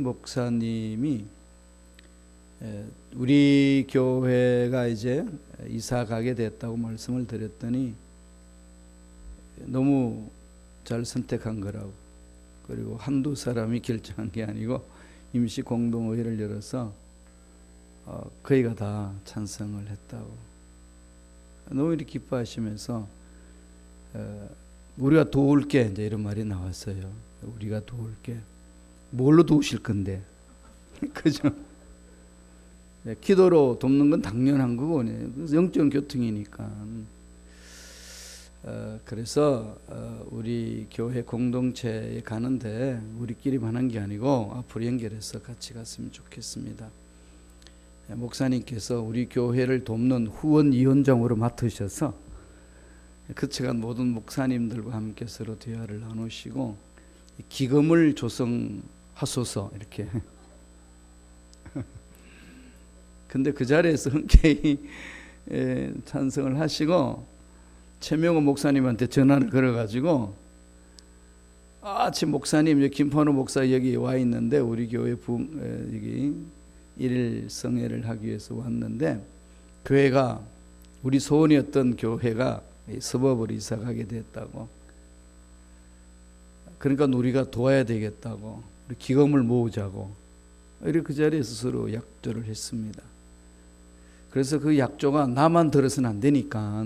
목사님이 우리 교회가 이제 이사 가게 됐다고 말씀을 드렸더니 너무 잘 선택한 거라고, 그리고 한두 사람이 결정한 게 아니고 임시 공동회의를 열어서 거의가 다 찬성을 했다고 너무 이렇게 기뻐하시면서 우리가 도울게 이제 이런 말이 나왔어요. 우리가 도울게. 뭘로 도우실 건데? 그죠? 기도로 돕는 건 당연한 거고, 영적 교통이니까. 그래서 우리 교회 공동체에 가는데 우리끼리만 한 게 아니고 앞으로 연결해서 같이 갔으면 좋겠습니다. 목사님께서 우리 교회를 돕는 후원위원장으로 맡으셔서 그 시간 모든 목사님들과 함께 서로 대화를 나누시고 기금을 조성하소서 이렇게. 근데 그 자리에서 흔쾌히 찬성을 하시고 최명호 목사님한테 전화를 걸어가지고 지금 목사님 여기 김판호 목사 여기 와 있는데 우리 교회 여기 일일 성회를 하기 위해서 왔는데 교회가 우리 소원이었던 교회가 서법으로 이사 가게 됐다고, 그러니까 우리가 도와야 되겠다고, 우리 기금을 모으자고 이렇게 그 자리에서 서로 약조를 했습니다. 그래서 그 약조가 나만 들어서는 안 되니까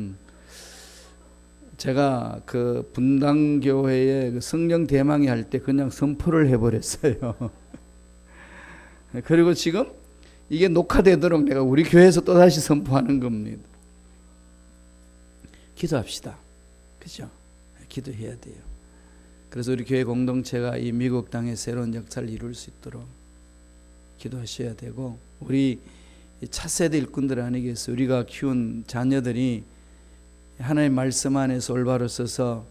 제가 그 분당교회에 그 성령 대망이 할 때 그냥 선포를 해버렸어요. 그리고 지금 이게 녹화되도록 내가 우리 교회에서 또다시 선포하는 겁니다. 기도합시다. 그죠? 기도해야 돼요. 그래서 우리 교회 공동체가 이 미국 땅에 새로운 역사를 이룰 수 있도록 기도하셔야 되고, 우리 차세대 일꾼들 아니겠어요? 우리가 키운 자녀들이 하나님의 말씀 안에서 올바로 서서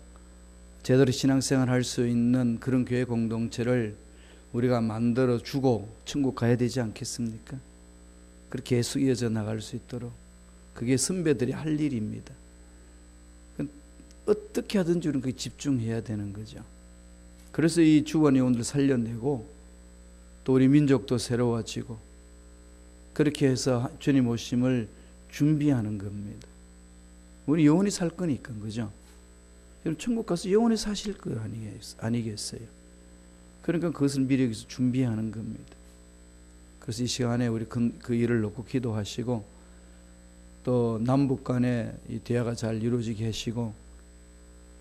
제대로 신앙생활 할 수 있는 그런 교회 공동체를 우리가 만들어 주고 천국 가야 되지 않겠습니까? 그렇게 계속 이어져 나갈 수 있도록 그게 선배들이 할 일입니다. 어떻게 하든지 우리는 그게 집중해야 되는 거죠. 그래서 이 주원의원들 살려내고 또 우리 민족도 새로워지고 그렇게 해서 주님 오심을 준비하는 겁니다. 우리 영원히 살 거니까, 그죠? 여러분 천국 가서 영원히 사실 거 아니겠어요? 그러니까 그것을 미리 여기서 준비하는 겁니다. 그래서 이 시간에 우리 그 일을 놓고 기도하시고 또 남북 간에 이 대화가 잘 이루어지게 하시고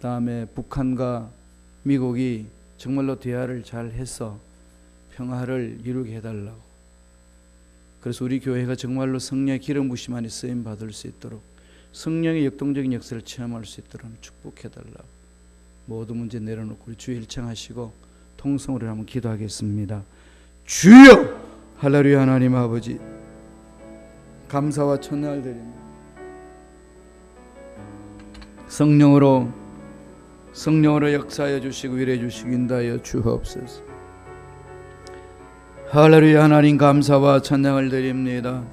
다음에 북한과 미국이 정말로 대화를 잘 해서 평화를 이루게 해달라고, 그래서 우리 교회가 정말로 성령의 기름 부심 안에 쓰임 받을 수 있도록 성령의 역동적인 역사를 체험할 수 있도록 축복해달라고 모든 문제 내려놓고 우리 주의 일청하시고 통성으로 한번 기도하겠습니다. 주여! 할렐루야. 하나님 아버지 감사와 찬양을 드립니다. 성령으로 역사하여 주시고 일해 주시고 인도하여 주옵소서. 할렐루야. 하나님 감사와 찬양을 드립니다.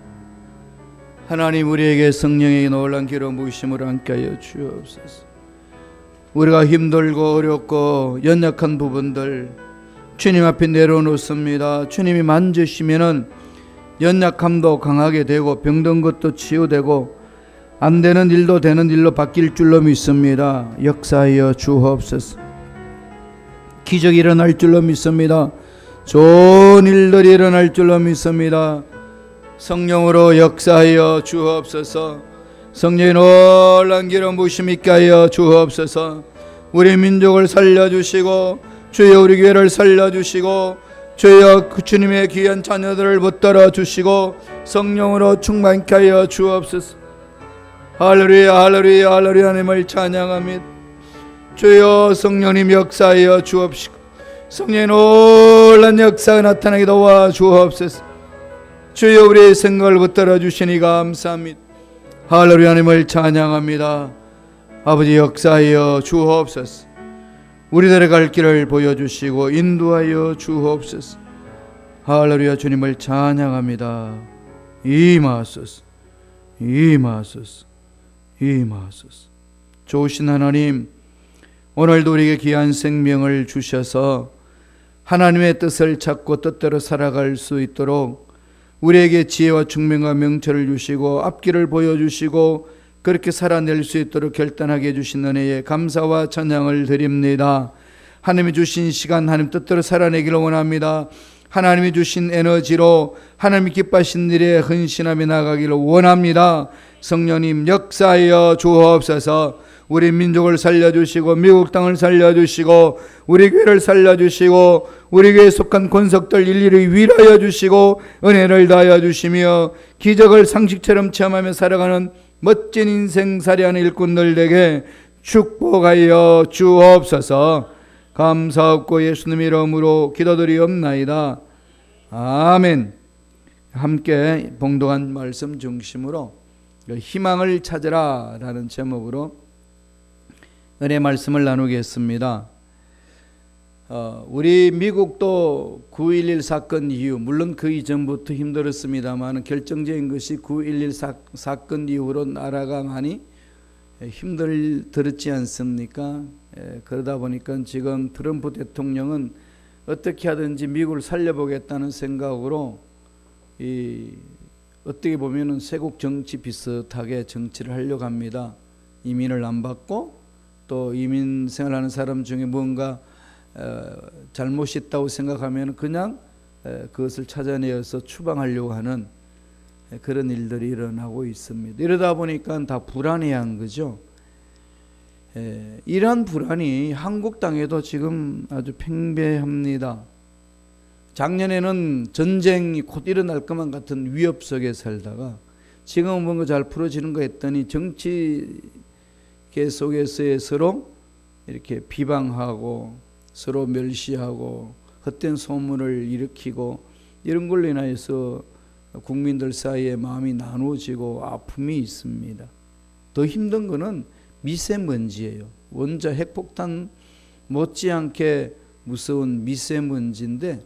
하나님 우리에게 성령의 놀라운 기름 부으심을 함께하여 주옵소서. 우리가 힘들고 어렵고 연약한 부분들 주님 앞에 내려놓습니다. 주님이 만지시면은 연약함도 강하게 되고 병든 것도 치유되고 안 되는 일도 되는 일로 바뀔 줄로 믿습니다. 역사하여 주옵소서. 기적이 일어날 줄로 믿습니다. 좋은 일들이 일어날 줄로 믿습니다. 성령으로 역사하여 주옵소서. 성령의 놀라운 기름 부으심 있게 하여 주옵소서. 우리 민족을 살려주시고 주여 우리 교회를 살려주시고 주여 그 주님의 귀한 자녀들을 붙들어 주시고 성령으로 충만케 하여 주옵소서. 할렐루야. 할렐루야. 할렐루야. 하나님을 찬양합니다. 주여 성령님 역사하여 주옵시고 성령의 놀라운 역사가 나타나게 도와 주옵소서. 주여 우리의 생각을 붙들어 주시니 감사합니다. 할렐루야. 하나님을 찬양합니다. 아버지 역사하여 주옵소서. 우리들의 갈 길을 보여주시고 인도하여 주옵소서. 할렐루야. 주님을 찬양합니다. 임하소서. 임하소서. 임하소서. 좋으신 하나님, 오늘도 우리에게 귀한 생명을 주셔서 하나님의 뜻을 찾고 뜻대로 살아갈 수 있도록 우리에게 지혜와 총명과 명철을 주시고 앞길을 보여주시고 그렇게 살아낼 수 있도록 결단하게 해주신 은혜에 감사와 찬양을 드립니다. 하나님이 주신 시간 하나님 뜻대로 살아내기를 원합니다. 하나님이 주신 에너지로 하나님이 기뻐하신 일에 헌신하며 나가기를 원합니다. 성령님 역사하여 주옵소서. 우리 민족을 살려주시고 미국 땅을 살려주시고 우리 교회를 살려주시고 우리 교회에 속한 권석들 일일이 위로하여 주시고 은혜를 다하여 주시며 기적을 상식처럼 체험하며 살아가는 멋진 인생 살이하는 일꾼들에게 축복하여 주옵소서. 감사하고 예수님 이름으로 기도드리옵나이다. 아멘. 함께 봉독한 말씀 중심으로 희망을 찾으라 라는 제목으로 은혜 말씀을 나누겠습니다. 우리 미국도 9.11 사건 이후, 물론 그 이전부터 힘들었습니다만 결정적인 것이 9.11 사건 이후로 나라가 많이 힘들었지 않습니까? 그러다 보니까 지금 트럼프 대통령은 어떻게 하든지 미국을 살려보겠다는 생각으로 어떻게 보면은 쇄국 정치 비슷하게 정치를 하려고 합니다. 이민을 안 받고 또 이민 생활하는 사람 중에 뭔가 잘못이 있다고 생각하면 그냥 그것을 찾아내어서 추방하려고 하는 그런 일들이 일어나고 있습니다. 이러다 보니까 다 불안해한 거죠. 이러한 불안이 한국 땅에도 지금 아주 팽배합니다. 작년에는 전쟁이 곧 일어날 것만 같은 위협 속에 살다가 지금은 뭔가 잘 풀어지는 거 했더니 정치계 속에서의 서로 이렇게 비방하고 서로 멸시하고 헛된 소문을 일으키고 이런 걸로 인하여서 국민들 사이에 마음이 나누어지고 아픔이 있습니다. 더 힘든 거는 미세먼지예요. 원자 핵폭탄 못지않게 무서운 미세먼지인데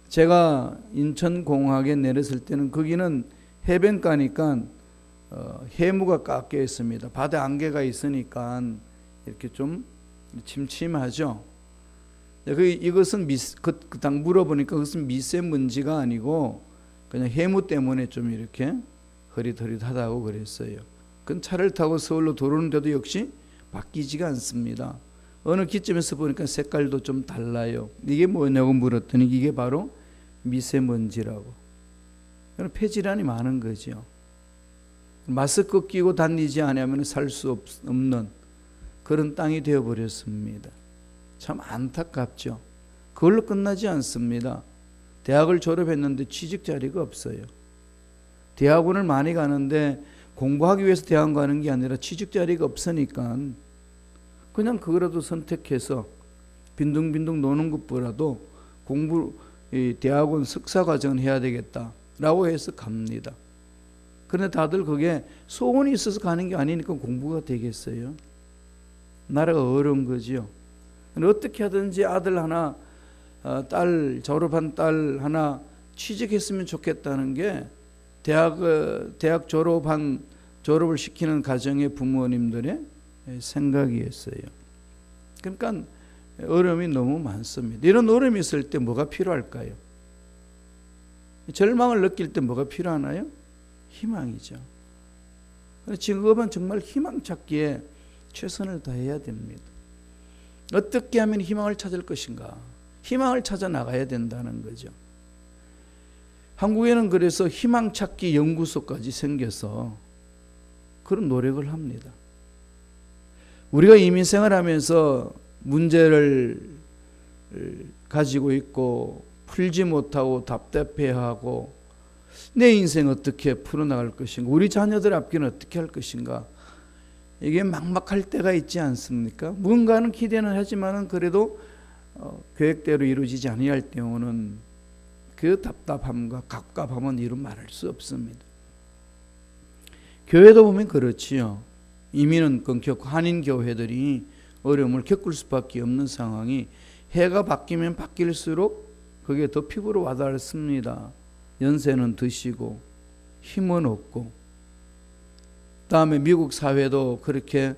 제가 인천공항에 내렸을 때는 거기는 해변가니까 해무가 깎여 있습니다. 바다 안개가 있으니까 이렇게 좀 침침하죠. 이것은 당 물어보니까 그것은 미세먼지가 아니고 그냥 해무 때문에 좀 이렇게 흐릿흐릿하다고 그랬어요. 그건 차를 타고 서울로 들어오는데도 역시 바뀌지가 않습니다. 어느 기점에서 보니까 색깔도 좀 달라요. 이게 뭐냐고 물었더니 이게 바로 미세먼지라고. 폐질환이 많은 거죠. 마스크 끼고 다니지 않으면 살 수 없는 그런 땅이 되어버렸습니다. 참 안타깝죠. 그걸로 끝나지 않습니다. 대학을 졸업했는데 취직 자리가 없어요. 대학원을 많이 가는데 공부하기 위해서 대학원 가는 게 아니라 취직 자리가 없으니까 그냥 그거라도 선택해서 빈둥빈둥 노는 것보다도 대학원 석사과정은 해야 되겠다라고 해서 갑니다. 그런데 다들 그게 소원이 있어서 가는 게 아니니까 공부가 되겠어요. 나라가 어려운 거죠. 어떻게 하든지 아들 하나, 졸업한 딸 하나 취직했으면 좋겠다는 게 대학 졸업을 시키는 가정의 부모님들의 생각이었어요. 그러니까 어려움이 너무 많습니다. 이런 어려움이 있을 때 뭐가 필요할까요? 절망을 느낄 때 뭐가 필요하나요? 희망이죠. 지금은 정말 희망 찾기에 최선을 다해야 됩니다. 어떻게 하면 희망을 찾을 것인가? 희망을 찾아 나가야 된다는 거죠. 한국에는 그래서 희망 찾기 연구소까지 생겨서 그런 노력을 합니다. 우리가 이민 생활하면서 문제를 가지고 있고 풀지 못하고 답답해하고 내 인생 어떻게 풀어나갈 것인가, 우리 자녀들 앞길은 어떻게 할 것인가, 이게 막막할 때가 있지 않습니까? 뭔가는 기대는 하지만은 그래도 계획대로 이루어지지 아니할 때는 그 답답함과 갑갑함은 이루 말할 수 없습니다. 교회도 보면 그렇지요. 이민은 끊겼고 한인 교회들이 어려움을 겪을 수밖에 없는 상황이 해가 바뀌면 바뀔수록 그게 더 피부로 와닿습니다. 연세는 드시고 힘은 없고, 다음에 미국 사회도 그렇게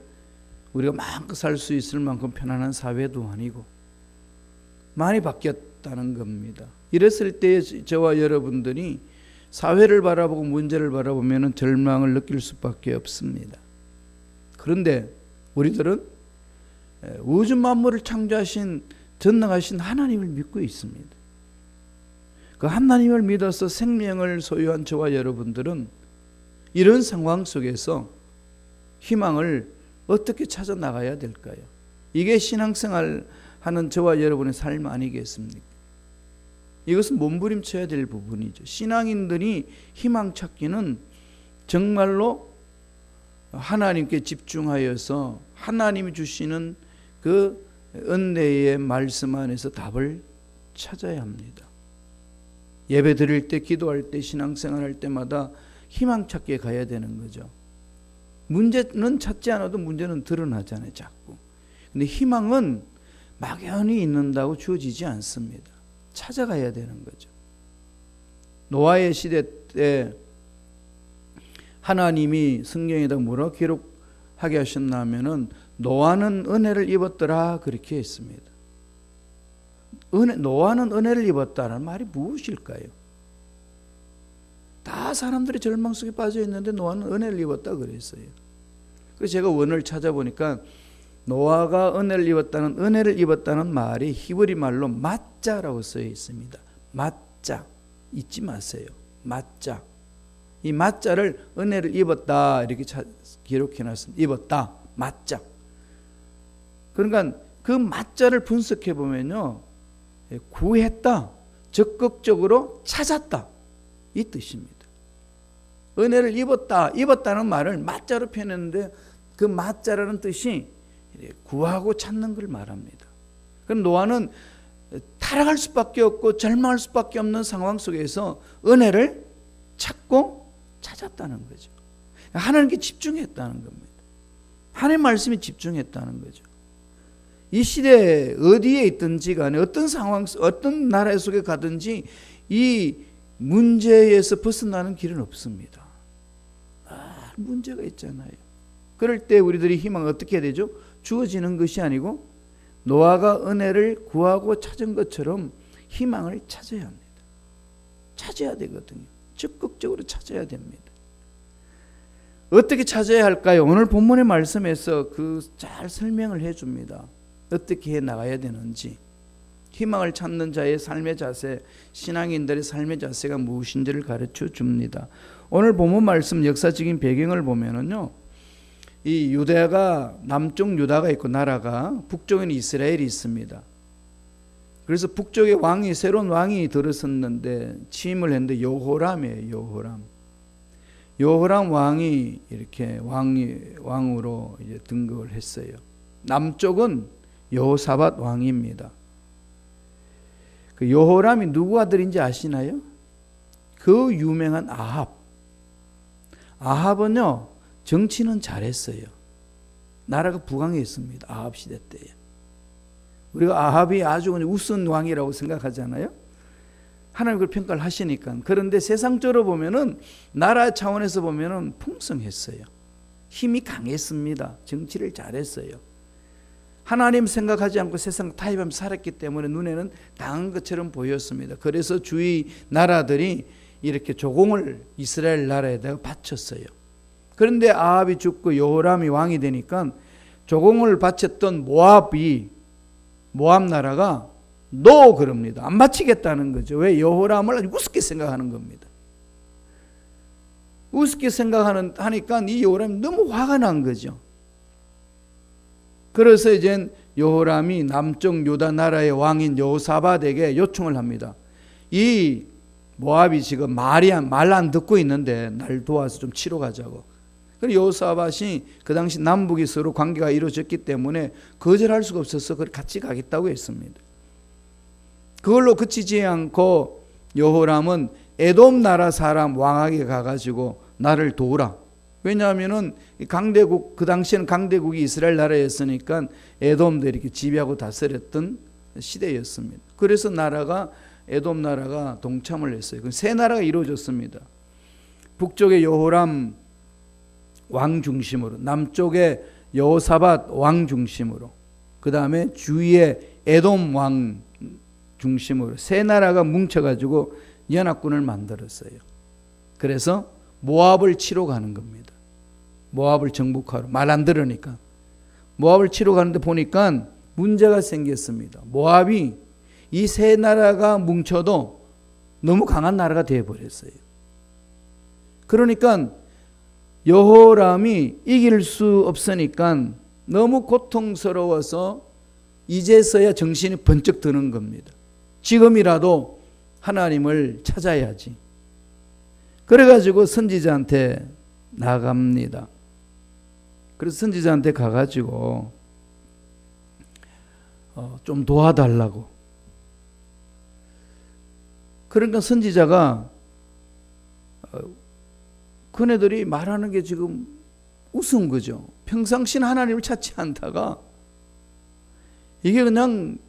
우리가 마음껏 살 수 있을 만큼 편안한 사회도 아니고 많이 없다는 겁니다. 이랬을 때 저와 여러분들이 사회를 바라보고 문제를 바라보면 절망을 느낄 수밖에 없습니다. 그런데 우리들은 우주 만물을 창조하신 전능하신 하나님을 믿고 있습니다. 그 하나님을 믿어서 생명을 소유한 저와 여러분들은 이런 상황 속에서 희망을 어떻게 찾아 나가야 될까요? 이게 신앙생활 하는 저와 여러분의 삶 아니겠습니까? 이것은 몸부림쳐야 될 부분이죠. 신앙인들이 희망 찾기는 정말로 하나님께 집중하여서 하나님이 주시는 그 은혜의 말씀 안에서 답을 찾아야 합니다. 예배 드릴 때, 기도할 때, 신앙생활 할 때마다 희망 찾기에 가야 되는 거죠. 문제는 찾지 않아도 문제는 드러나잖아요, 자꾸. 근데 희망은 막연히 있는다고 주어지지 않습니다. 찾아가야 되는 거죠. 노아의 시대 때 하나님이 성경에다 뭐라 기록하게 하셨나 하면은 노아는 은혜를 입었더라 그렇게 했습니다. 노아는 은혜를 입었다는 말이 무엇일까요? 다 사람들이 절망 속에 빠져 있는데 노아는 은혜를 입었다 그랬어요. 그래서 제가 원어를 찾아보니까 노아가 은혜를 입었다는 말이 히브리 말로 맞자라고 쓰여 있습니다. 맞자 잊지 마세요. 맞자. 이 맞자를 은혜를 입었다 이렇게 기록해 놨습니다. 입었다. 맞자. 그러니까 그 맞자를 분석해 보면요. 구했다. 적극적으로 찾았다. 이 뜻입니다. 은혜를 입었다는 말을 맞자로 표현했는데 그 맞자라는 뜻이 구하고 찾는 걸 말합니다. 그럼 노아는 타락할 수밖에 없고 절망할 수밖에 없는 상황 속에서 은혜를 찾고 찾았다는 거죠. 하나님께 집중했다는 겁니다. 하나님 말씀에 집중했다는 거죠. 이 시대에 어디에 있든지 간에 어떤 상황, 어떤 나라 속에 가든지 이 문제에서 벗어나는 길은 없습니다. 문제가 있잖아요. 그럴 때 우리들이 희망을 어떻게 해야 되죠? 주어지는 것이 아니고 노아가 은혜를 구하고 찾은 것처럼 희망을 찾아야 합니다. 찾아야 되거든요. 적극적으로 찾아야 됩니다. 어떻게 찾아야 할까요? 오늘 본문의 말씀에서 잘 설명을 해줍니다. 어떻게 해 나가야 되는지, 희망을 찾는 자의 삶의 자세, 신앙인들의 삶의 자세가 무엇인지를 가르쳐 줍니다. 오늘 본문 말씀 역사적인 배경을 보면은요, 이 유대가 남쪽 유다가 있고 나라가 북쪽에는 이스라엘이 있습니다. 그래서 북쪽에 새로운 왕이 들어섰는데 취임을 했는데 여호람이에요. 여호람 왕이 이렇게 왕으로 이제 등극을 했어요. 남쪽은 여호사밧 왕입니다. 그 여호람이 누구 아들인지 아시나요? 그 유명한 아합은요 정치는 잘했어요. 나라가 부강했습니다. 아합 시대 때에. 우리가 아합이 아주 우스운 왕이라고 생각하잖아요. 하나님 그걸 평가를 하시니까. 그런데 세상적으로 보면은 나라 차원에서 보면은 풍성했어요. 힘이 강했습니다. 정치를 잘했어요. 하나님 생각하지 않고 세상 타협하며 살았기 때문에 눈에는 당한 것처럼 보였습니다. 그래서 주위 나라들이 이렇게 조공을 이스라엘 나라에다가 바쳤어요. 그런데 아합이 죽고 여호람이 왕이 되니까 조공을 바쳤던 모압 나라가 그럽니다. 안 바치겠다는 거죠. 왜? 여호람을 아주 우습게 생각하는 겁니다. 우습게 하니까 이 여호람이 너무 화가 난 거죠. 그래서 이제 여호람이 남쪽 유다 나라의 왕인 여호사밧에게 요청을 합니다. 이 모압이 지금 말 안 듣고 있는데 날 도와서 좀 치러 가자고. 그리고 여호사밧이 그 당시 남북이 서로 관계가 이루어졌기 때문에 거절할 수가 없어서 같이 가겠다고 했습니다. 그걸로 그치지 않고 여호람은 에돔 나라 사람 왕에게 가가지고 나를 도우라. 왜냐하면은 강대국, 그 당시에는 강대국이 이스라엘 나라였으니까 에돔도 이렇게 지배하고 다스렸던 시대였습니다. 그래서 에돔 나라가 동참을 했어요. 세 나라가 이루어졌습니다. 북쪽에 여호람 왕 중심으로, 남쪽에 여호사밧 왕 중심으로, 그 다음에 주위에 에돔 왕 중심으로 세 나라가 뭉쳐가지고 연합군을 만들었어요. 그래서 모압을 치러 가는 겁니다. 모압을 정복하러. 말 안 들으니까. 모압을 치러 가는데 보니까 문제가 생겼습니다. 모압이 이 세 나라가 뭉쳐도 너무 강한 나라가 되어버렸어요. 그러니까 여호람이 이길 수 없으니까 너무 고통스러워서 이제서야 정신이 번쩍 드는 겁니다. 지금이라도 하나님을 찾아야지. 그래가지고 선지자한테 나갑니다. 그래서 선지자한테 가가지고 좀 도와달라고. 그러니까 선지자가 그네들이 말하는 게 지금 우스운 거죠. 평상시는 하나님을 찾지 않다가 이게 그냥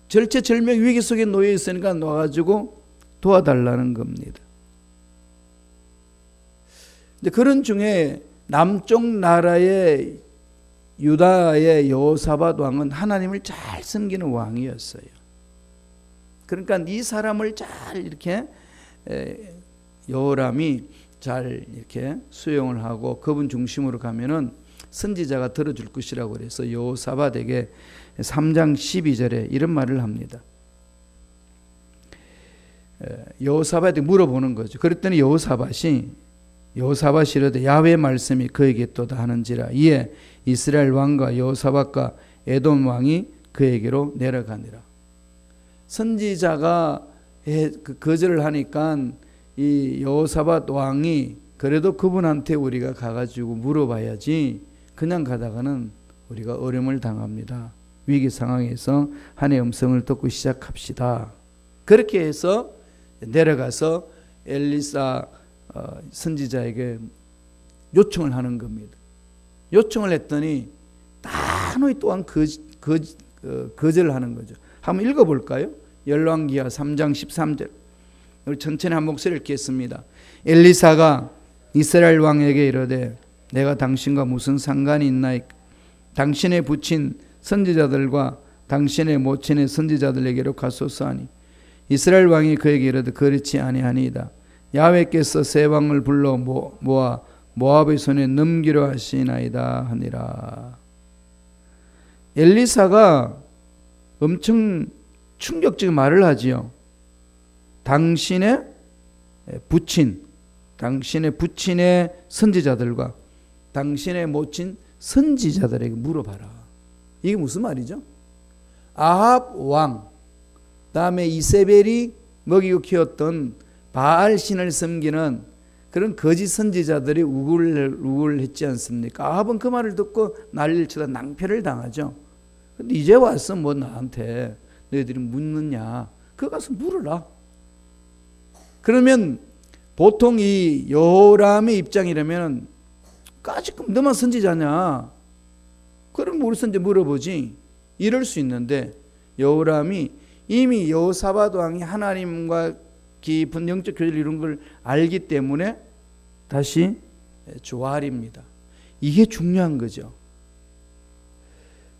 절체절명 위기 속에 놓여 있으니까 와가지고 도와달라는 겁니다. 근데 그런 중에 남쪽 나라의 유다의 여호사밧 왕은 하나님을 잘 섬기는 왕이었어요. 그러니까 이 사람을 잘 이렇게 여호람이 잘 이렇게 수용을 하고 그분 중심으로 가면은 선지자가 들어줄 것이라고 그래서 여호사밧에게 3장 12절에 이런 말을 합니다. 여호사밧이 물어보는 거죠. 그랬더니 여호사밧이 이르되 야훼의 말씀이 그에게 또다 하는지라. 이에 이스라엘 왕과 여호사밧과 에돔 왕이 그에게로 내려가니라. 선지자가 거절을 하니까 이 여호사밧 왕이 그래도 그분한테 우리가 가가지고 물어봐야지 그냥 가다가는 우리가 어려움을 당합니다. 위기 상황에서 하나님의 음성을 듣고 시작합시다. 그렇게 해서 내려가서 엘리사 선지자에게 요청을 하는 겁니다. 요청을 했더니 단호히 또한 거절을 하는 거죠. 한번 읽어볼까요? 열왕기하 3장 13절. 우리 천천히 한 목소리 읽겠습니다. 엘리사가 이스라엘 왕에게 이르되 내가 당신과 무슨 상관이 있나이까? 당신의 부친 선지자들과 당신의 모친의 선지자들에게로 가소서 하니 이스라엘 왕이 그에게 이르되 그렇지 아니하니이다. 야훼께서 세 왕을 불러 모아 모압의 손에 넘기려 하시나이다 하니라. 엘리사가 엄청 충격적인 말을 하지요. 당신의 부친의 선지자들과 당신의 모친 선지자들에게 물어봐라. 이게 무슨 말이죠? 아합 왕, 다음에 이세벨이 먹이고 키웠던 바알 신을 섬기는 그런 거짓 선지자들이 우글했지 않습니까? 아합은 그 말을 듣고 난리를 치다 낭패를 당하죠. 근데 이제 와서 뭐 나한테 너희들이 묻느냐? 그거 가서 물어라. 그러면 보통 이 여호람의 입장이라면 까짓끔 너만 선지자냐? 그럼 우리 선지 물어보지. 이럴 수 있는데 여호람이 이미 여호사밧 왕이 하나님과 깊은 영적 교제를 이룬 걸 알기 때문에 다시 조아립니다. 이게 중요한 거죠.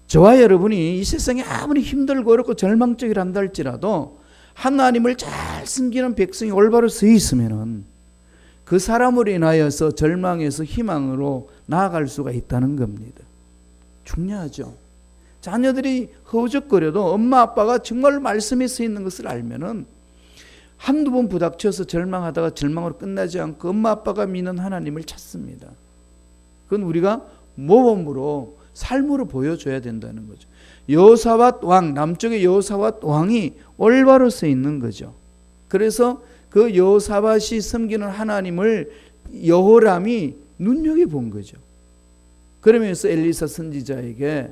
저와 여러분이 이 세상에 아무리 힘들고 어렵고 절망적이라 한다 할지라도 하나님을 잘 섬기는 백성이 올바로 서 있으면은 그 사람으로 인하여서 절망에서 희망으로 나아갈 수가 있다는 겁니다. 중요하죠. 자녀들이 허우적거려도 엄마 아빠가 정말 말씀에 서 있는 것을 알면은 한두 번 부닥쳐서 절망하다가 절망으로 끝나지 않고 엄마 아빠가 믿는 하나님을 찾습니다. 그건 우리가 모범으로 삶으로 보여줘야 된다는 거죠. 여호사밧 왕, 남쪽의 여호사밧 왕이 올바로 서 있는 거죠. 그래서 그 여호사밧이 섬기는 하나님을 여호람이 눈여겨본 거죠. 그러면서 엘리사 선지자에게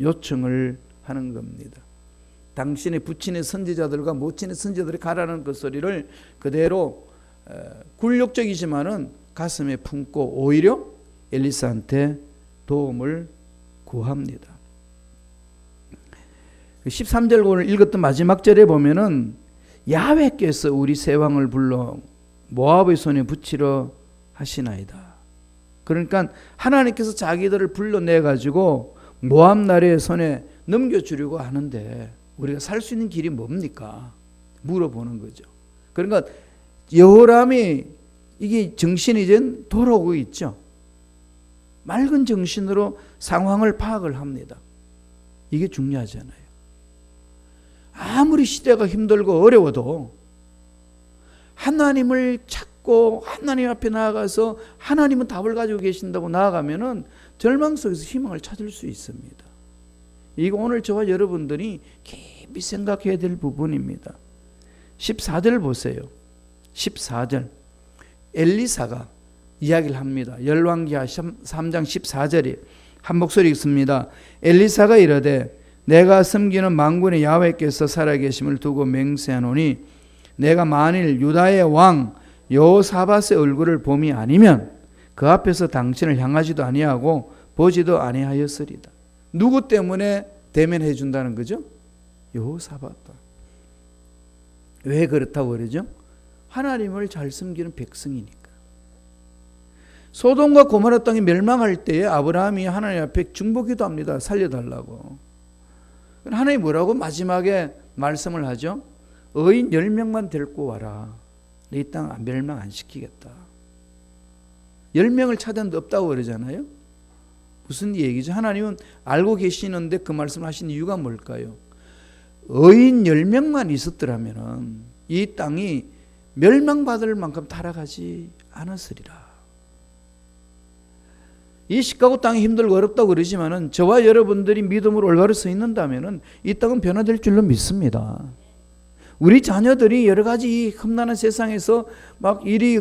요청을 하는 겁니다. 당신의 부친의 선지자들과 모친의 선지자들이 가라는 그 소리를 그대로 굴욕적이지만은 가슴에 품고 오히려 엘리사한테 도움을 구합니다. 13절 오늘 읽었던 마지막 절에 보면은 야훼께서 우리 세 왕을 불러 모압의 손에 붙이려 하시나이다. 그러니까 하나님께서 자기들을 불러내 가지고 모압 나라의 손에 넘겨주려고 하는데 우리가 살 수 있는 길이 뭡니까? 물어보는 거죠. 그러니까 여호람이 이게 정신이 이제 돌아오고 있죠. 맑은 정신으로 상황을 파악을 합니다. 이게 중요하잖아요. 아무리 시대가 힘들고 어려워도 하나님을 찾고 하나님 앞에 나아가서 하나님은 답을 가지고 계신다고 나아가면은 절망 속에서 희망을 찾을 수 있습니다. 이거 오늘 저와 여러분들이 깊이 생각해야 될 부분입니다. 14절 보세요. 14절 엘리사가 이야기를 합니다. 열왕기하 3장 14절에 한 목소리 읽습니다. 엘리사가 이르되 내가 섬기는 만군의 야훼께서 살아계심을 두고 맹세하노니 내가 만일 유다의 왕 여호사밧의 얼굴을 봄이 아니면 그 앞에서 당신을 향하지도 아니하고 보지도 아니하였으리다. 누구 때문에 대면해 준다는 거죠? 여호사밧. 왜 그렇다고 그러죠? 하나님을 잘 섬기는 백성이니까. 소돔과 고모라 땅이 멸망할 때에 아브라함이 하나님 앞에 중보기도 합니다. 살려달라고. 하나님이 뭐라고 마지막에 말씀을 하죠? 의인 10명만 데리고 와라. 이 땅 멸망 안 시키겠다. 10명을 찾았는데 없다고 그러잖아요. 무슨 얘기죠? 하나님은 알고 계시는데 그 말씀을 하신 이유가 뭘까요? 의인 10명만 있었더라면 이 땅이 멸망받을 만큼 타락하지 않았으리라. 이 시카고 땅이 힘들고 어렵다고 그러지만은 저와 여러분들이 믿음으로 올바로 서 있는다면은 이 땅은 변화될 줄로 믿습니다. 우리 자녀들이 여러 가지 이 험난한 세상에서 막 이리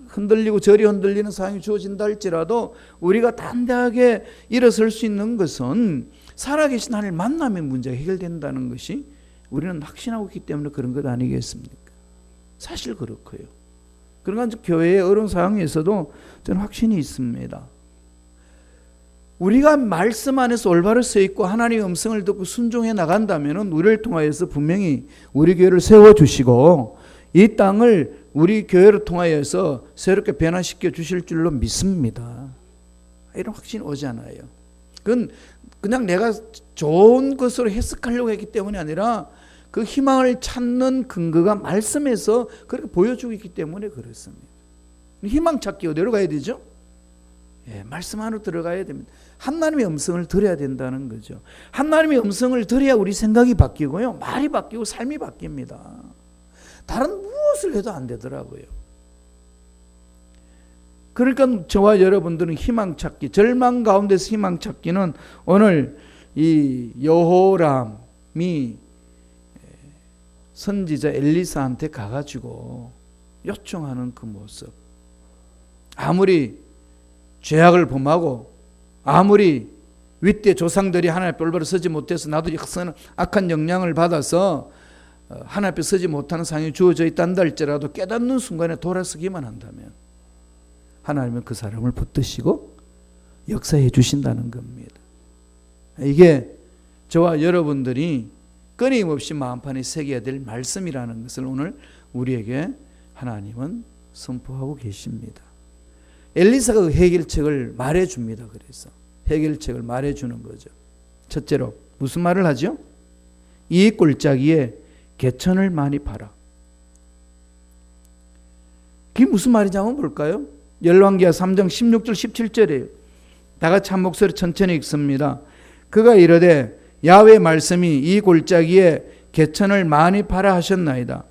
흔들리고 저리 흔들리는 상황이 주어진다 할지라도 우리가 담대하게 일어설 수 있는 것은 살아계신 하나님을 만나면 문제가 해결된다는 것이 우리는 확신하고 있기 때문에 그런 것 아니겠습니까? 사실 그렇고요. 그러니까 교회의 어려운 상황에서도 저는 확신이 있습니다. 우리가 말씀 안에서 올바로 서 있고 하나님의 음성을 듣고 순종해 나간다면 우리를 통하여서 분명히 우리 교회를 세워주시고 이 땅을 우리 교회를 통하여서 새롭게 변화시켜 주실 줄로 믿습니다. 이런 확신이 오잖아요. 그건 그냥 내가 좋은 것으로 해석하려고 했기 때문이 아니라 그 희망을 찾는 근거가 말씀에서 그렇게 보여주고 있기 때문에 그렇습니다. 희망 찾기 어디로 가야 되죠? 예, 말씀 안으로 들어가야 됩니다. 하나님의 음성을 들어야 된다는 거죠. 하나님의 음성을 들어야 우리 생각이 바뀌고요. 말이 바뀌고 삶이 바뀝니다. 다른 무엇을 해도 안 되더라고요. 그러니까 저와 여러분들은 희망 찾기, 절망 가운데서 희망 찾기는 오늘 이 여호람이 선지자 엘리사한테 가가지고 요청하는 그 모습. 아무리 죄악을 범하고 아무리 윗대 조상들이 하나님 앞에 올바로 서지 못해서 나도 악한 영향을 받아서 하나님 앞에 서지 못하는 상황이 주어져 있단다 할지라도 깨닫는 순간에 돌아서기만 한다면 하나님은 그 사람을 붙드시고 역사해 주신다는 겁니다. 이게 저와 여러분들이 끊임없이 마음판에 새겨야 될 말씀이라는 것을 오늘 우리에게 하나님은 선포하고 계십니다. 엘리사가 그 해결책을 말해줍니다. 그래서 해결책을 말해주는 거죠. 첫째로 무슨 말을 하죠? 이 골짜기에 개천을 많이 팔아. 그게 무슨 말인지 한번 볼까요? 열왕기하 3장 16절 17절이에요. 다 같이 한 목소리 천천히 읽습니다. 그가 이르되 야훼의 말씀이 이 골짜기에 개천을 많이 팔아 하셨나이다.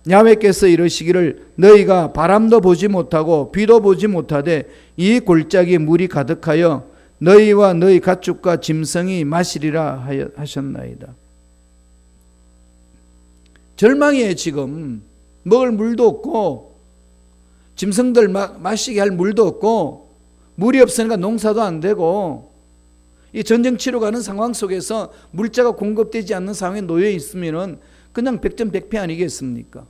야훼께서 이르시기를 너희가 바람도 보지 못하고 비도 보지 못하되 이 골짜기에 물이 가득하여 너희와 너희 가축과 짐승이 마시리라 하셨나이다. 절망이에요. 지금 먹을 물도 없고 짐승들 마시게 할 물도 없고 물이 없으니까 농사도 안 되고 이 전쟁 치러 가는 상황 속에서 물자가 공급되지 않는 상황에 놓여 있으면은 그냥 백전백패 아니겠습니까?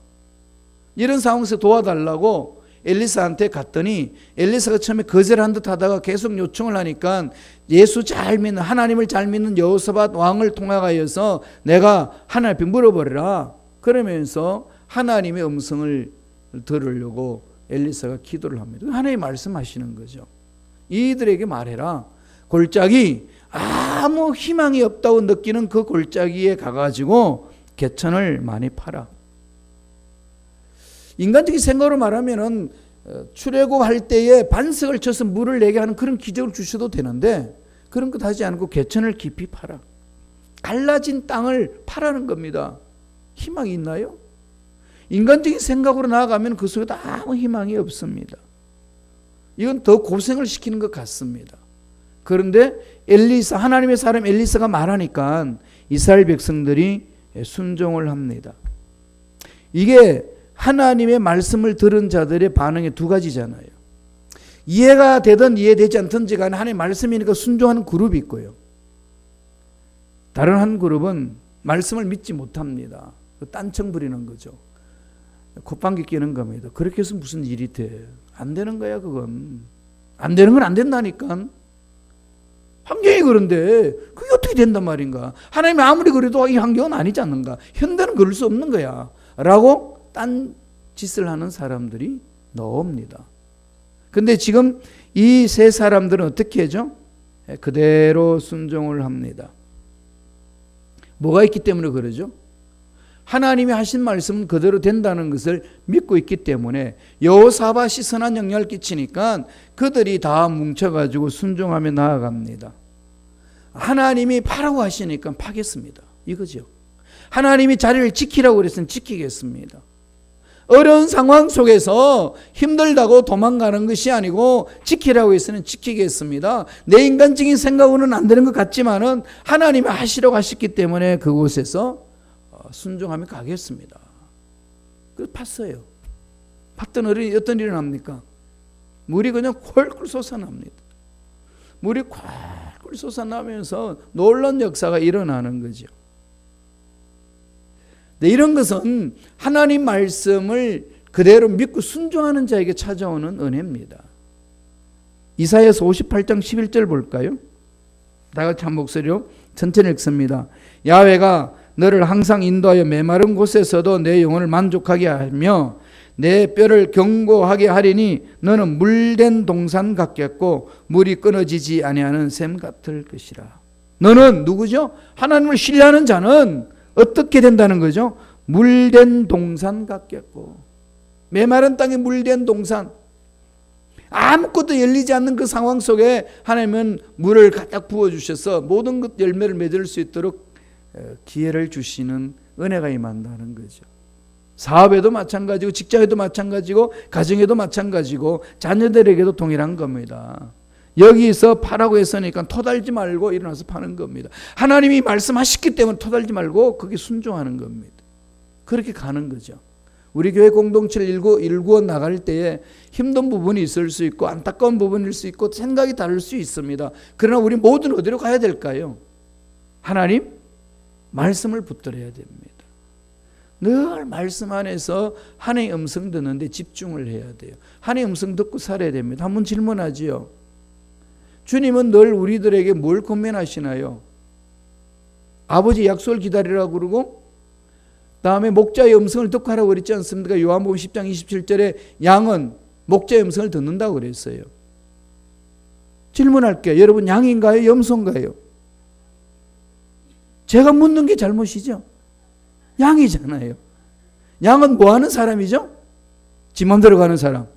이런 상황에서 도와달라고 엘리사한테 갔더니 엘리사가 처음에 거절한 듯 하다가 계속 요청을 하니까 예수 잘 믿는 하나님을 잘 믿는 여호사밧 왕을 통하여서 내가 하나님 앞에 물어버리라. 그러면서 하나님의 음성을 들으려고 엘리사가 기도를 합니다. 하나님 말씀하시는 거죠. 이들에게 말해라. 골짜기 아무 희망이 없다고 느끼는 그 골짜기에 가가지고 개천을 많이 팔아. 인간적인 생각으로 말하면은 출애굽할 때에 반석을 쳐서 물을 내게 하는 그런 기적을 주셔도 되는데 그런 것 하지 않고 개천을 깊이 파라. 갈라진 땅을 파라는 겁니다. 희망이 있나요? 인간적인 생각으로 나아가면 그 속에 아무 희망이 없습니다. 이건 더 고생을 시키는 것 같습니다. 그런데 엘리사, 하나님의 사람 엘리사가 말하니까 이스라엘 백성들이 순종을 합니다. 이게 하나님의 말씀을 들은 자들의 반응이 두 가지잖아요. 이해가 되든 이해되지 않든지 간에 하나님의 말씀이니까 순종하는 그룹이 있고요. 다른 한 그룹은 말씀을 믿지 못합니다. 딴청 부리는 거죠. 콧방귀 뀌는 겁니다. 그렇게 해서 무슨 일이 돼? 안 되는 거야 그건. 안 되는 건 안 된다니까. 환경이 그런데 그게 어떻게 된단 말인가. 하나님이 아무리 그래도 이 환경은 아니지 않는가. 현대는 그럴 수 없는 거야 라고 딴 짓을 하는 사람들이 나옵니다. 근데 지금 이 세 사람들은 어떻게 하죠? 그대로 순종을 합니다. 뭐가 있기 때문에 그러죠? 하나님이 하신 말씀은 그대로 된다는 것을 믿고 있기 때문에 여호사밧이 선한 영향을 끼치니까 그들이 다 뭉쳐가지고 순종하며 나아갑니다. 하나님이 파라고 하시니까 파겠습니다. 이거죠. 하나님이 자리를 지키라고 그랬으면 지키겠습니다. 어려운 상황 속에서 힘들다고 도망가는 것이 아니고 지키라고 했으면 지키겠습니다. 내 인간적인 생각으로는 안 되는 것 같지만은 하나님이 하시려고 하셨기 때문에 그곳에서 순종하며 가겠습니다. 그래서 팠어요. 팠던 어떤 일이 납니까? 물이 그냥 콜콜 솟아납니다. 물이 콜콜 솟아나면서 놀라운 역사가 일어나는 거죠. 네, 이런 것은 하나님 말씀을 그대로 믿고 순종하는 자에게 찾아오는 은혜입니다. 이사야서 58장 11절 볼까요? 다 같이 한 목소리로 천천히 읽습니다. 야훼가 너를 항상 인도하여 메마른 곳에서도 내 영혼을 만족하게 하며 내 뼈를 견고하게 하리니 너는 물된 동산 같겠고 물이 끊어지지 아니하는 샘 같을 것이라. 너는 누구죠? 하나님을 신뢰하는 자는 어떻게 된다는 거죠? 물된 동산 같겠고. 메마른 땅에 물된 동산. 아무것도 열리지 않는 그 상황 속에 하나님은 물을 가득 부어주셔서 모든 것 열매를 맺을 수 있도록 기회를 주시는 은혜가 임한다는 거죠. 사업에도 마찬가지고 직장에도 마찬가지고 가정에도 마찬가지고 자녀들에게도 동일한 겁니다. 여기서 파라고 했으니까 토달지 말고 일어나서 파는 겁니다. 하나님이 말씀하셨기 때문에 토달지 말고 거기에 순종하는 겁니다. 그렇게 가는 거죠. 우리 교회 공동체를 일구어 나갈 때에 힘든 부분이 있을 수 있고 안타까운 부분일 수 있고 생각이 다를 수 있습니다. 그러나 우리 모두는 어디로 가야 될까요? 하나님 말씀을 붙들어야 됩니다. 늘 말씀 안에서 하나님의 음성 듣는데 집중을 해야 돼요. 하나님의 음성 듣고 살아야 됩니다. 한번 질문하지요. 주님은 늘 우리들에게 뭘 권면하시나요? 아버지 약속을 기다리라고 그러고 다음에 목자의 음성을 듣고 하라고 그랬지 않습니까? 요한복음 10장 27절에 양은 목자의 음성을 듣는다고 그랬어요. 질문할게요. 여러분 양인가요? 염소인가요? 제가 묻는 게 잘못이죠. 양이잖아요. 양은 뭐 하는 사람이죠? 지 맘대로 가는 사람.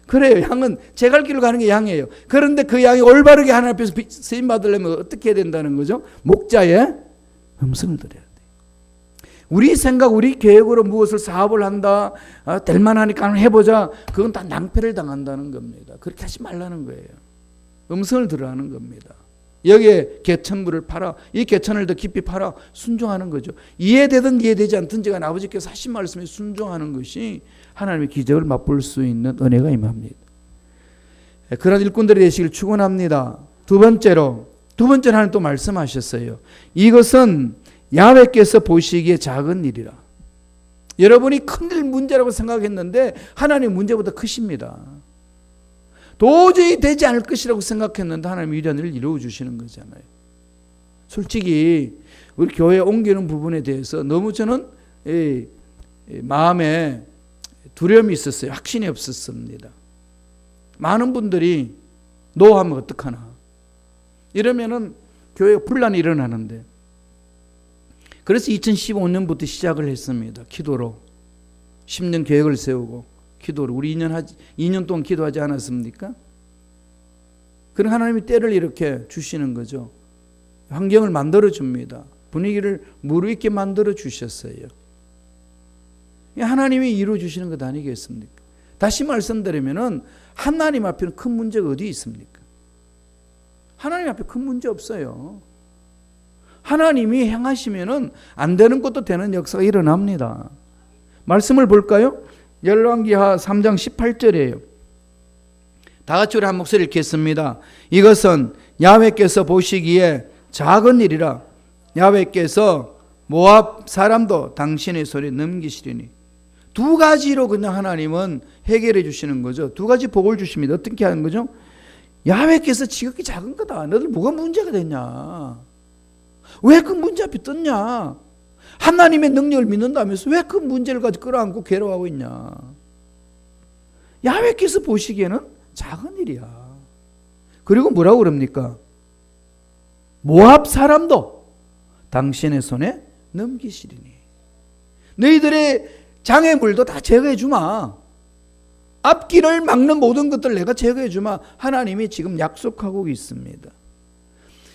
그래요. 양은 제 갈 길로 가는 게 양이에요. 그런데 그 양이 올바르게 하나님 앞에서 쓰임 받으려면 어떻게 해야 된다는 거죠? 목자의 음성을 들어야 돼요. 우리 생각, 우리 계획으로 무엇을 사업을 한다, 될 만하니까 해보자. 그건 다 낭패를 당한다는 겁니다. 그렇게 하지 말라는 거예요. 음성을 들으라는 겁니다. 여기에 개천물을 팔아, 이 개천을 더 깊이 팔아 순종하는 거죠. 이해되든 이해되지 않든지 간에 아버지께서 하신 말씀에 순종하는 것이 하나님의 기적을 맛볼 수 있는 은혜가 임합니다. 그런 일꾼들이 되시길 축원합니다. 두 번째로 하나님 또 말씀하셨어요. 이것은 야훼께서 보시기에 작은 일이라. 여러분이 큰일 문제라고 생각했는데 하나님 문제보다 크십니다. 도저히 되지 않을 것이라고 생각했는데 하나님 위대한 일을 이루어 주시는 거잖아요. 솔직히 우리 교회에 옮기는 부분에 대해서 너무 저는 마음에 두려움이 있었어요. 확신이 없었습니다. 많은 분들이 노하면 어떡하나 이러면은 교회가 분란이 일어나는데, 그래서 2015년부터 시작을 했습니다. 기도로 10년 계획을 세우고 기도를 우리 2년 동안 기도하지 않았습니까? 그런 하나님이 때를 이렇게 주시는 거죠. 환경을 만들어 줍니다. 분위기를 무르익게 만들어 주셨어요. 하나님이 이루어 주시는 것 아니겠습니까? 다시 말씀드리면은 하나님 앞에는 큰 문제가 어디 있습니까? 하나님 앞에 큰 문제 없어요. 하나님이 행하시면은 안 되는 것도 되는 역사가 일어납니다. 말씀을 볼까요? 열왕기하 3장 18절이에요. 다 같이 우리 한 목소리 읽겠습니다. 이것은 야훼께서 보시기에 작은 일이라 야훼께서 모압 사람도 당신의 손에 넘기시리니. 두 가지로 그냥 하나님은 해결해 주시는 거죠. 두 가지 복을 주십니다. 어떻게 하는 거죠? 야훼께서 지극히 작은 거다. 너들 뭐가 문제가 됐냐? 왜 그 문제 앞에 떴냐? 하나님의 능력을 믿는다면서 왜 그 문제를 가지고 끌어안고 괴로워하고 있냐? 야훼께서 보시기에는 작은 일이야. 그리고 뭐라고 그럽니까? 모압 사람도 당신의 손에 넘기시리니. 너희들의 장애물도 다 제거해 주마. 앞길을 막는 모든 것들 내가 제거해 주마. 하나님이 지금 약속하고 있습니다.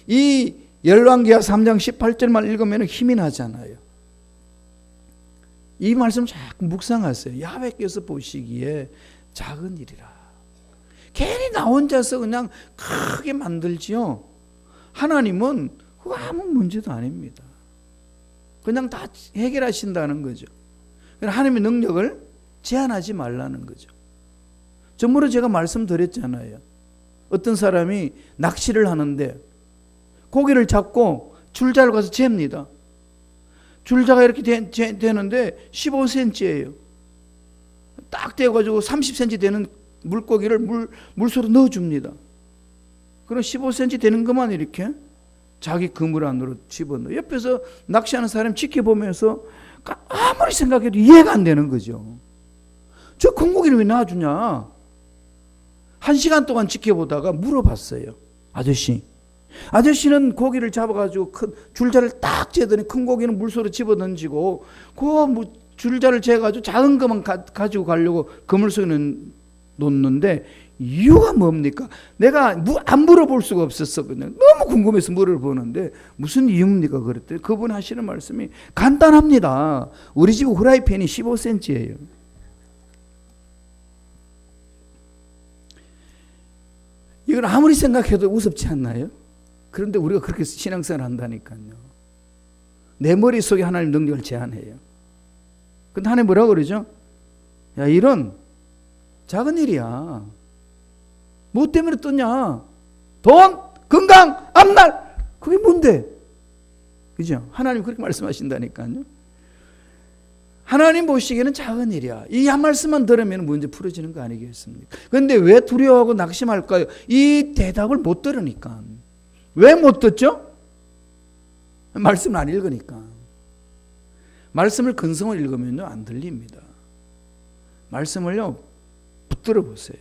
이 열왕기하 3장 18절만 읽으면 힘이 나잖아요. 이 말씀 자꾸 묵상하세요. 야훼께서 보시기에 작은 일이라. 괜히 나 혼자서 그냥 크게 만들지요. 하나님은 그거 아무 문제도 아닙니다. 그냥 다 해결하신다는 거죠. 하나님의 능력을 제한하지 말라는 거죠. 전부로 제가 말씀드렸잖아요. 어떤 사람이 낚시를 하는데 고기를 잡고 줄자를 가서 잽니다. 줄자가 이렇게 되는데 15cm예요. 딱 되어가지고 30cm 되는 물고기를 물속으로 넣어줍니다. 그럼 15cm 되는 것만 이렇게 자기 그물 안으로 집어넣어요. 옆에서 낚시하는 사람 지켜보면서 아무리 생각해도 이해가 안 되는 거죠. 저 큰 고기를 왜 놔주냐? 1시간 동안 지켜보다가 물어봤어요. 아저씨는 고기를 잡아가지고 큰 줄자를 딱 재더니 큰 고기는 물속으로 집어던지고 그 줄자를 재가지고 작은 것만 가지고 가려고 그물 속에 놓는데 이유가 뭡니까? 내가 안 물어볼 수가 없었어. 그냥 너무 궁금해서 물어보는데 무슨 이유입니까? 그랬더니 그분 하시는 말씀이 간단합니다. 우리 집 후라이팬이 15cm예요. 이건 아무리 생각해도 우습지 않나요? 그런데 우리가 그렇게 신앙생활을 한다니까요. 내 머릿속에 하나님 능력을 제한해요. 근데 하나님 뭐라고 그러죠? 야, 이런 작은 일이야. 뭐 때문에 떴냐? 돈, 건강, 앞날. 그게 뭔데? 그죠? 하나님 그렇게 말씀하신다니까요. 하나님 보시기에는 작은 일이야. 이 한 말씀만 들으면 문제 풀어지는 거 아니겠습니까? 그런데 왜 두려워하고 낙심할까요? 이 대답을 못 들으니까. 왜 못 듣죠? 말씀을 안 읽으니까. 말씀을 근성을 읽으면요 안 들립니다. 말씀을요 붙들어 보세요.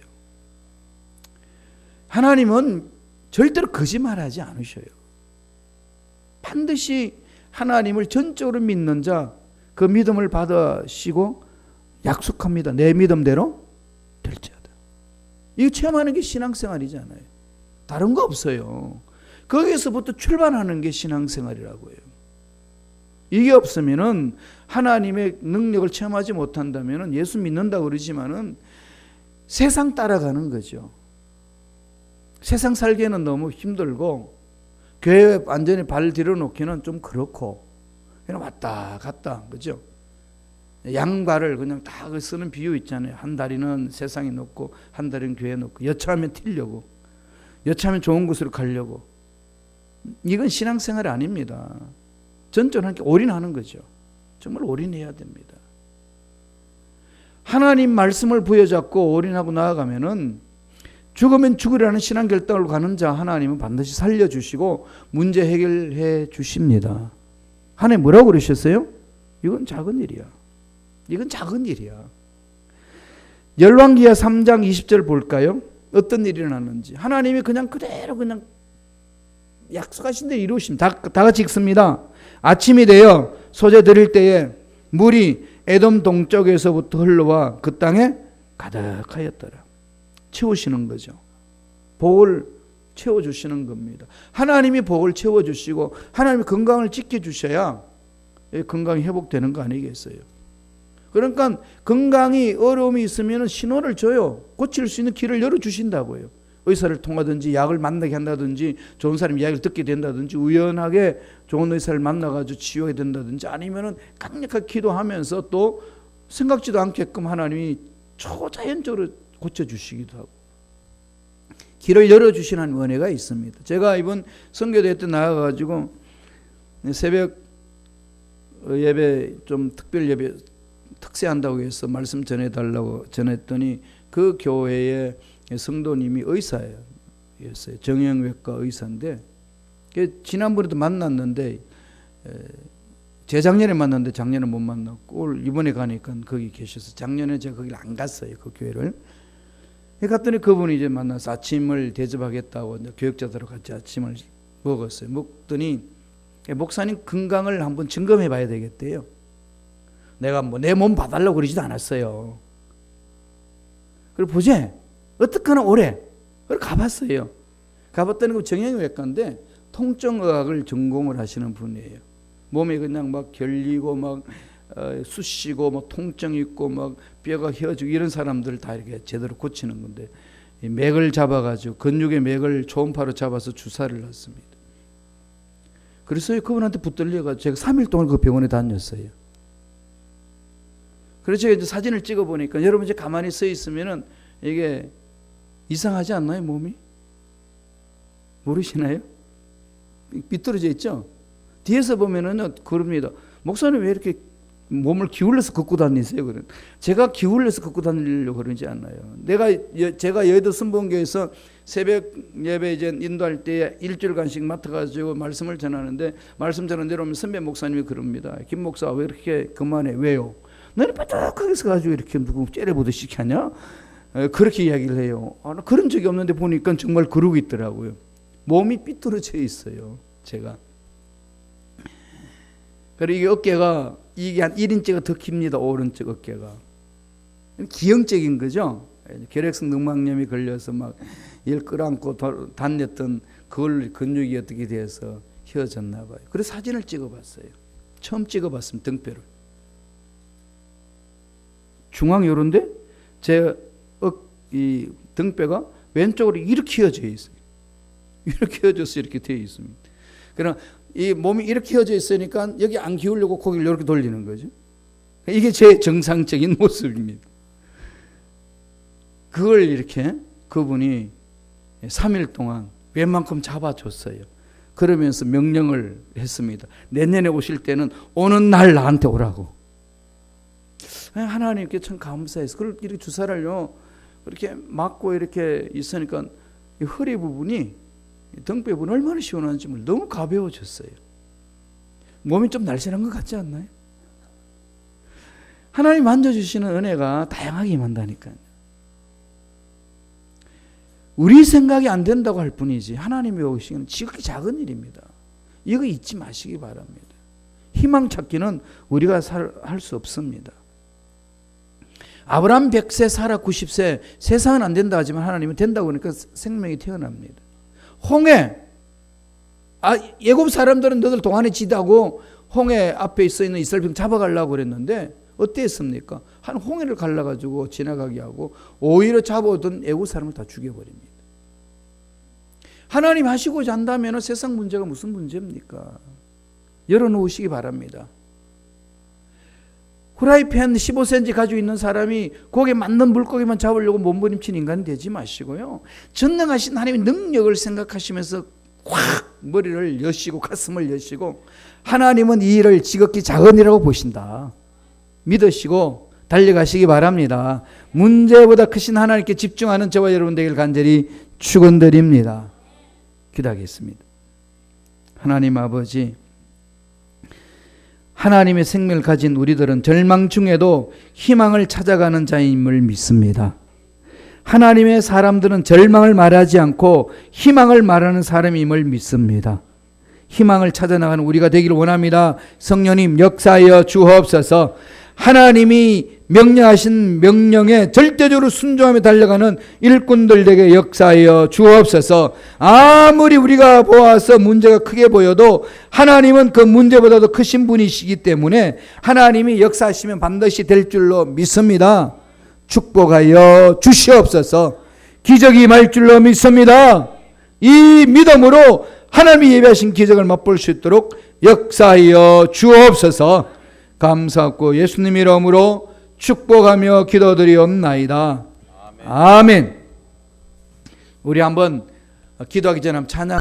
하나님은 절대로 거짓말하지 않으셔요. 반드시 하나님을 전적으로 믿는 자, 그 믿음을 받으시고 약속합니다. 내 믿음대로 될지어다. 이거 체험하는 게 신앙생활이잖아요. 다른 거 없어요. 거기에서부터 출발하는 게 신앙생활이라고요. 이게 없으면은 하나님의 능력을 체험하지 못한다면은 예수 믿는다고 그러지만은 세상 따라가는 거죠. 세상 살기에는 너무 힘들고 교회에 완전히 발 들여놓기는 좀 그렇고 그냥 왔다 갔다 그죠? 양발을 그냥 다 쓰는 비유 있잖아요. 한 다리는 세상에 놓고 한 다리는 교회에 놓고 여차하면 튀려고 여차하면 좋은 곳으로 가려고. 이건 신앙생활이 아닙니다. 전적으로 올인하는 거죠. 정말 올인해야 됩니다. 하나님 말씀을 부여잡고 올인하고 나아가면은 죽으면 죽으라는 신앙 결단으로 가는 자 하나님은 반드시 살려주시고 문제 해결해 주십니다. 하나님 뭐라고 그러셨어요? 이건 작은 일이야. 이건 작은 일이야. 열왕기하 3장 20절 볼까요? 어떤 일이 일어났는지. 하나님이 그냥 그대로 그냥 약속하신 대로 이루십니다. 다 같이 읽습니다. 아침이 되어 소재 드릴 때에 물이 에돔 동쪽에서부터 흘러와 그 땅에 가득하였더라. 채우시는 거죠. 복을 채워주시는 겁니다. 하나님이 복을 채워주시고 하나님이 건강을 지켜주셔야 건강이 회복되는 거 아니겠어요? 그러니까 건강이 어려움이 있으면 신호를 줘요. 고칠 수 있는 길을 열어주신다고요. 의사를 통하든지 약을 만나게 한다든지 좋은 사람 이야기를 듣게 된다든지 우연하게 좋은 의사를 만나가지고 치유하게 된다든지 아니면은 강력하게 기도하면서 또 생각지도 않게끔 하나님이 초자연적으로 고쳐주시기도 하고 길을 열어주시는 은혜가 있습니다. 제가 이번 선교대 때 나가가지고 새벽 예배 좀 특별 예배 특세한다고 해서 말씀 전해달라고 전했더니 그 교회의 성도님이 의사예요. 정형외과 의사인데 지난번에도 만났는데 재작년에 만났는데 작년에 못 만났고 이번에 가니까 거기 계셔서 작년에 제가 거기를 안 갔어요. 그 교회를. 갔더니 그분이 이제 만나서 아침을 대접하겠다고 교육자들하고 같이 아침을 먹었어요. 먹더니 목사님 건강을 한번 점검해 봐야 되겠대요. 내가 뭐 내 몸 봐달라고 그러지도 않았어요. 그리고 보지 어떡하나 오래. 그래서 가봤어요. 가봤더니 그 정형외과인데 통증의학을 전공을 하시는 분이에요. 몸에 그냥 막 결리고 막 쑤시고 막 통증 있고 막 뼈가 휘어지고 이런 사람들 다 이렇게 제대로 고치는 건데 이 맥을 잡아가지고 근육의 맥을 초음파로 잡아서 주사를 놨습니다. 그래서 그분한테 붙들려가지고 제가 3일 동안 그 병원에 다녔어요. 그래서 제가 이제 사진을 찍어 보니까 여러분 이제 가만히 서 있으면은 이게 이상하지 않나요, 몸이? 모르시나요? 삐뚤어져 있죠? 뒤에서 보면은 그럽니다. 목사님 왜 이렇게 몸을 기울여서 걷고 다니세요? 그런. 제가 기울여서 걷고 다니려고 그러지 않아요. 제가 여의도 순복음교회에서 새벽 예배 이제 인도할 때 일주일간씩 맡아가지고 말씀을 전하는데 말씀 전하는 대로 선배 목사님이 그럽니다. 김 목사 왜 이렇게 그만해? 왜요? 너는 뾰족하게 서가지고 이렇게 누구 째려보듯이 하냐? 그렇게 이야기를 해요. 그런 적이 없는데 보니까 정말 그러고 있더라고요. 몸이 삐뚤어져 있어요. 제가. 그리고 이게 어깨가 이게 한 1인치가 더 깁니다. 오른쪽 어깨가. 기형적인 거죠. 결핵성 늑막염이 걸려서 막 일 끌어안고 다녔던 그걸 근육이 어떻게 돼서 휘어졌나 봐요. 그래서 사진을 찍어봤어요. 처음 찍어봤습니다. 등뼈를. 중앙 요런데 이 등뼈가 왼쪽으로 이렇게 휘어져 있어요. 이렇게 휘어져서 이렇게 되어 있습니다. 그럼 이 몸이 이렇게 휘어져 있으니까 여기 안 기울려고 고기를 이렇게 돌리는 거죠. 이게 제 정상적인 모습입니다. 그걸 이렇게 그분이 3일 동안 웬만큼 잡아줬어요. 그러면서 명령을 했습니다. 내년에 오실 때는 오는 날 나한테 오라고. 하나님께 참 감사해서 그걸 이렇게 주사를요 이렇게 맞고 이렇게 있으니까 이 허리 부분이 등뼈 부분 얼마나 시원한지 몰라요. 너무 가벼워졌어요. 몸이 좀 날씬한 것 같지 않나요? 하나님 만져주시는 은혜가 다양하게 임한다니까요. 우리 생각이 안 된다고 할 뿐이지 하나님이 오시기는 지극히 작은 일입니다. 이거 잊지 마시기 바랍니다. 희망 찾기는 우리가 할 수 없습니다. 아브라함 100세, 사라 90세, 세상은 안 된다 하지만 하나님은 된다고 하니까 생명이 태어납니다. 홍해, 애굽 사람들은 너들 동안에 지다고 홍해 앞에 있는 이스라엘 백성 잡아가려고 그랬는데 어땠습니까? 한 홍해를 갈라가지고 지나가게 하고 오히려 잡아오던 애국 사람을 다 죽여버립니다. 하나님 하시고자 한다면 세상 문제가 무슨 문제입니까? 열어놓으시기 바랍니다. 후라이팬 15cm 가지고 있는 사람이 거기에 맞는 물고기만 잡으려고 몸부림친 인간이 되지 마시고요. 전능하신 하나님의 능력을 생각하시면서 확 머리를 여시고 가슴을 여시고 하나님은 이 일을 지극히 작은 일이라고 보신다. 믿으시고 달려가시기 바랍니다. 문제보다 크신 하나님께 집중하는 저와 여러분 되길 간절히 축원드립니다. 기도하겠습니다. 하나님 아버지, 하나님의 생명을 가진 우리들은 절망 중에도 희망을 찾아가는 자임을 믿습니다. 하나님의 사람들은 절망을 말하지 않고 희망을 말하는 사람임을 믿습니다. 희망을 찾아나가는 우리가 되기를 원합니다. 성령님 역사하여 주옵소서. 하나님이 명령하신 명령에 절대적으로 순종하며 달려가는 일꾼들에게 역사하여 주옵소서. 아무리 우리가 보아서 문제가 크게 보여도 하나님은 그 문제보다도 크신 분이시기 때문에 하나님이 역사하시면 반드시 될 줄로 믿습니다. 축복하여 주시옵소서. 기적이 임할 줄로 믿습니다. 이 믿음으로 하나님이 예비하신 기적을 맛볼 수 있도록 역사하여 주옵소서. 감사하고 예수님 이름으로 축복하며 기도드리옵나이다. 아멘. 우리 한번 기도하기 전에 찬양